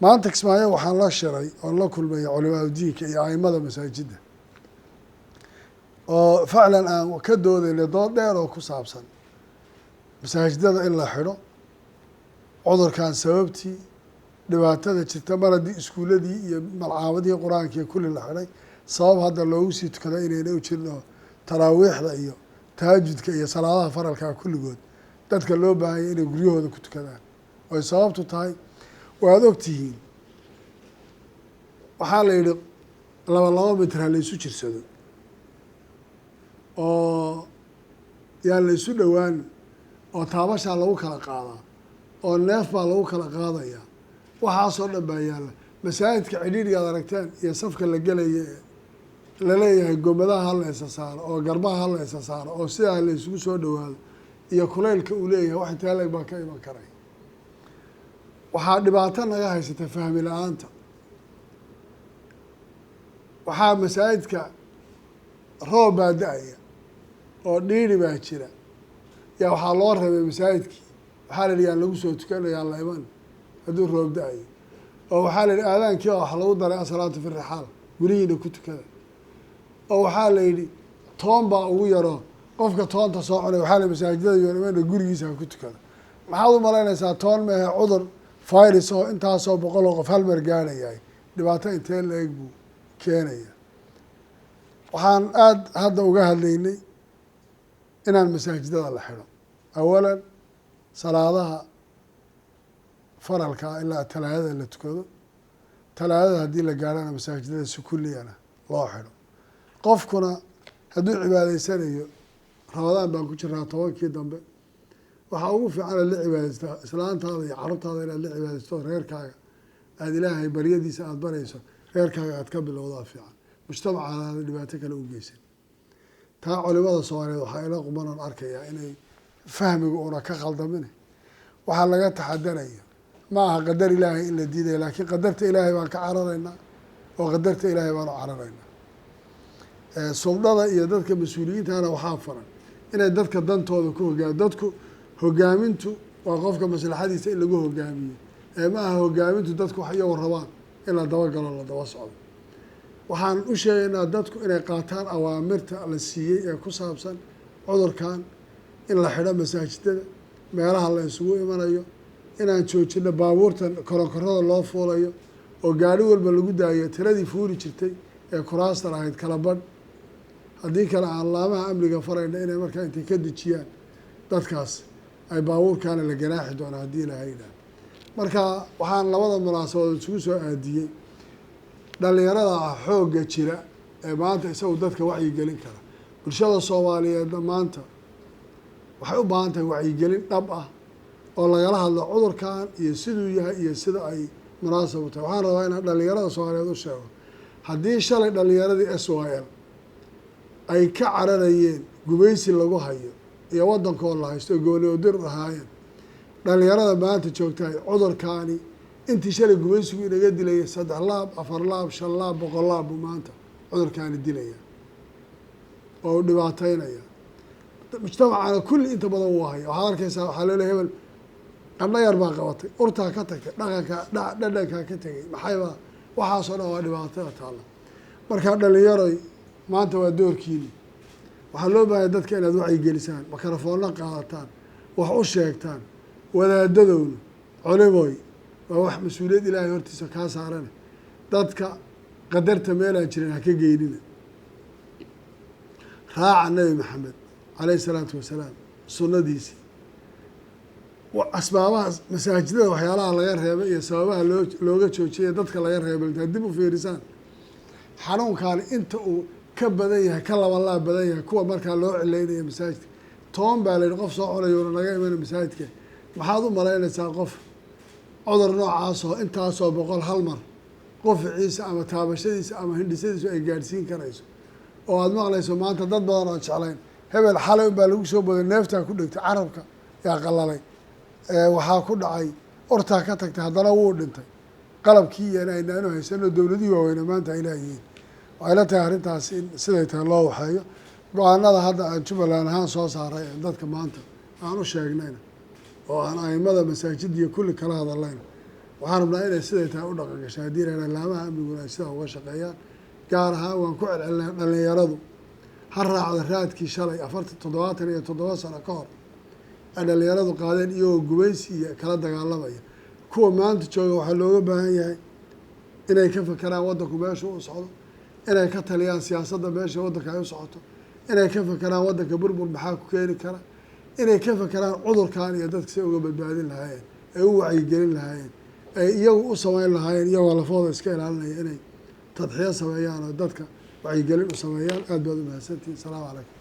maanta Kismaayo waxaan la shiray oo la kulmay culimada diinka iyo aimada masaajidda oo ficlan aan ka doodayna dood dheer oo ku saabsan masaajidada in la xidho cudurkan sababtii dhibaatada jirta mar haddii iskuuladii iyo malcaamadii qur-aanka iyo kulli la xidhay sabab hadda loogu sii tukada inayna u jirin oo taraawiixda iyo tahajudka iyo salaadaha faralkaa kulligood dadka loo baahanya inay guryahooda ku tukadaan oy sababtu tahay waad ogtihiin waxaa la yidhi laba mitir ha laysu jirsado oo yaan laysu dhowaan oo taabashaa lagu kala qaadaa oo neef baa lagu kala qaadayaa waxaasoo dhan baa yaalla masaajidka cidhiidhiga ad aragteen iyo safka la gelaya laleeyahay gomadaha ha la isa saaro oo garbaha ha la isa saaro oo sidaa la isugu soo dhowaado iyo kulaylka uu leeyahay wax intaa leeg baa ka iman karay waxaa dhibaato naga haysata fahmi la-aanta waxaa masaajidka roob baa da-aya oo dhiiri baa jira yaa waxaa loo reebay masaajidkii waxaa la yihi yaan lagu soo tukanayaan la iman hadduu roob da-ayo oo waxaa la yihi aadaankii oo wax lagu daray asalaatu fi rixaal gurihiina ku tukada oo waxaa la yidhi toon baa ugu yaroo qofka toonta soo cunay waxaa la masaajidada yoonimana gurigiisa ha ku tukada maxaad u malaynaysaa toon mehe cudur virus oo intaasoo boqol oo qof hal mar gaadhayahay dhibaato intee la-eg buu keenaya waxaan aada hadda uga hadlaynay inaan masaajidada la xidho awalan salaadaha faralkaa ilaa talaadada la tukado talaadada haddii la gaadhana masaajidada si kulliyana loo xidho qofkuna hadduu cibaadaysanayo ramadaan baan ku jiraa 10kii dambe waxaa ugu fiican aad la cibaadaystaa islaantaada iyo carruurtaada inaad la cibaadaysto reerkaaga aada ilaahay baryadiisa aada barayso reerkaaga aad ka bilowdaa fiican mujtamacaada aada dhibaato kale u geysan taa culimada soomaaliyeed waxaa ila qumanan arkayaa inay fahmiga una ka khaldamin waxaa laga taxadarayo ma aha qadar ilaahay in la diidayo laakiin qadarta ilaahay baan ka cararaynaa oo qadarta ilaahay baan u cararaynaa suldada iyo dadka mas-uuliyiintana waxaa faran inay dadka dantooda ku hogaamiyo dadku hogaamintu waa qofka maslaxadiisa in lagu hogaamiyo ma aha hogaamintu dadku wax iyagu rabaan in la dabagalo la daba socdo waxaan u sheegaynaa dadku inay qaataan awaamirta la siiyey ee ku saabsan cudurkan in la xidho masaajidada meelaha la isugu imanayo inaan joojino baabuurta koronkorada loo fuulayo oo gaari walba lagu daayo tiradii fuuli jirtay ee kuraasta lahayd kala badh haddii kale aan laamaha amniga farayna inay markaa intay ka dejiyaan dadkaas ay baabuurkaana la ganaaxi doonaa haddii ilahay yidhaah marka waxaan labada munaasabadood isugu soo aadiyey dhalinyarada xoogga jira ee maanta isagu dadka wacyigelin kara bulshada soomaaliyeedna maanta waxay u baahan tahay wacyigelin dhab ah oo lagala hadlo cudurkan iyo siduu yahay iyo sida ay munaasab u tahay waxaan rabaa inaan dhalinyarada soomaaliyeed u sheego haddii shalay dhalinyaradii SYL ay ka cararayeen gumaysi lagu hayo iyo waddankoo la haysto gooliyoodir ahaayeen dhalinyarada maanta joogtahay cudurkaani intii shalay gumaysigu inaga dilaya 3 laab 4 laab 5 laab 100 laab buu maanta cudurkaani dilaya oo u dhibaataynaya mujtamacana kulli inta badan uu hayo waxaad arkaysaa waxaa leelehay hebel qandho yar baa qabatay urtaa ka tagtay dhadhankaa ka tegay maxaybaa waxaasoo dhan waa dhibaatada taalla markaa dhalinyaroy maanta waa doorkiini waxaa loo baahaya dadka inaad wacyigelisaan makarafoonna qaadataan wax u sheegtaan wadaadadowna culimoy waa wax mas-uuliyad ilaahay hortiisa kaa saarane dadka qadarta meelaan jirin ha ka geynina raaca nabi maxamed caleyhi salaatu wasalaam sunnadiisii asbaabaha masaajidada waxyaalaha laga reebay iyo sababaha looga joojiyay dadka laga reebay intaad dib u fiirisaan xanuunkaani inta uu ka badan yahay ka labanlaab badan yahay kuwa markaa loo cilaynaya masaajidka 10 baa la yihi qof soo cunayona naga imana masaajidka maxaad u malaynaysaa qof cudur noocaasoo intaasoo boqol hal mar qoficiisa ama taabashadiisa ama hindhisadiisu ay gaadhsiin karayso oo aada maqlayso maanta dad badan oo jeclayn hebel xalay unbaa lagu soo boday neeftaa ku dhegtay carabka yaa qalalay waxaa ku dhacay ortaa ka tagtay haddana wuu dhintay qalabkii iyana aynaanu haysano dowladihii waaweyne maanta ay leeyihiin waxay la tahay arrintaas in siday tahay loo waxeeyo go-aanada hadda aan jubbaland ahaan soo saaray ee dadka maanta aan u sheegnayna oo aan aimada masaajid iyo kulli kala hadallayna waxaan rabnaa inay siday tahay u dhaqan gashay haddii la laamaha amniguna ay sidaa uga shaqeeyaan gaar ahaan waan ku celcelinaa dhalinyaradu ha raacda raadkii shalay 77 sano ka hor ay dhalinyaradu qaadeen iyagoo gumaysi iyo kala dagaalamaya kuwa maanta jooga waxaa looga baahan yahay inay ka fakeraan waddanku meesha u socdo inay ka taliyaan siyaasadda meesha waddanka ay u socoto inay ka fakeraan waddanka burbur maxaa ku keeni kara inay ka fakeraan cudurkan iyo dadka si uga badbaadin lahaayeen ay u wacyigelin lahaayeen ay iyagu u samayn lahaayeen iyagoo lafooda iska ilaalinaya inay tadxiyo sameeyaan oo dadka wacyigelin u sameeyaan aad baad u mahadsantihin asalaamu calaykum